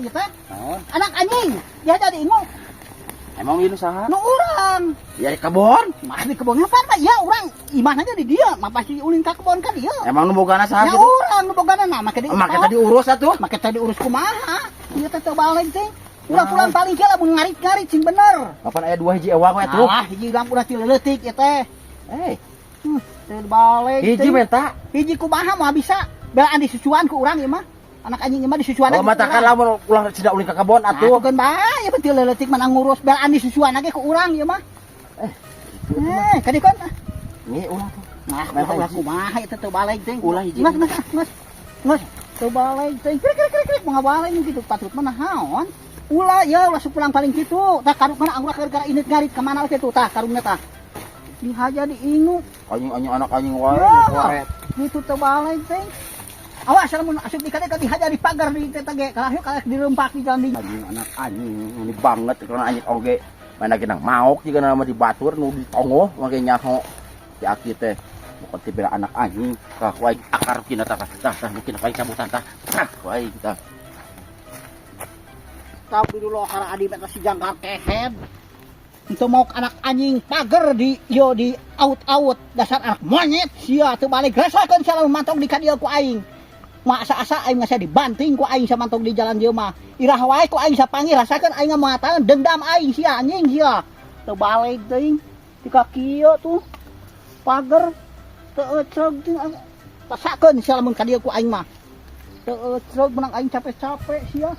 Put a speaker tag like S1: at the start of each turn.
S1: gitu.
S2: Naon?
S1: Anak anjing, dia jadi ingu.
S2: Emang ieu saha?
S1: Nu urang.
S2: Ya di kebon.
S1: Mah di kebon apa ya urang imah aja di dia, mah pasti ulin ka kebon ka dia.
S2: Emang nu bogana saha
S1: Ya
S2: gitu?
S1: urang nu bogana na make
S2: Make tadi urus atuh.
S1: make tadi urus kumaha. Ieu teh teu balik teh. Urang pulang paling kela mun ngarit-ngarit cing bener.
S2: Kapan aya 2 hiji ewang we atuh?
S1: Ah, hiji urang udah tileutik ya teh. Teu balik.
S2: Hiji menta.
S1: Hiji kumaha mah bisa belaan disusuan ku urang ieu mah. Anak anjing mah disusuan
S2: Oh mata kan lamun ulah tidak ulin ka kebon
S1: atuh.
S2: atuh.
S1: Kan bae betul leutik mana ngurus belaan disusuan lagi ku urang ieu mah. Kadikon.
S2: Nih ulah tuh.
S1: Nah, ulah kumaha eta teu balik teh.
S2: Ulah hiji.
S1: Nges. Teu balik teh. Krik mah balik gitu patut mah naon. Ulah ya ulah pulang paling kitu. Tah karung mana anggur gara-gara init ngarit ka mana we tuh tah karungnya tah. Dihaja diingu.
S2: Anjing anak anjing wae koret.
S1: Gitu teu balik teh. Awas lamun asup di kada dihaja di pagar di teh ge. Kalah dirempak di jalan di.
S2: Anjing anak anjing ini banget karena anjing oge. Mana genang maok juga nama di batur nu ditongo make nyaho. Si aki teh pokok tipe anak anjing kah wae akar kina tah mungkin wae cabutan tah. Wae kita.
S1: Tapi dulu karena adi meta si jangkar kehead. Itu mau anak anjing pagar di yo di out dasar anak monyet sia teu balik rasakeun salah mantong di kadieu ku aing. Masa-asa aing ngasa dibanting ku aing samantong di jalan dieu mah. Irah wae ku aing sapanggil rasakeun aing mengatakan dendam aing sia anjing sia. Teu balik teuing di kaki ieu tuh pagar teu eceg teuing rasakeun sia lamun kadieu ku aing mah. Teu eceg menang aing capek-capek sia.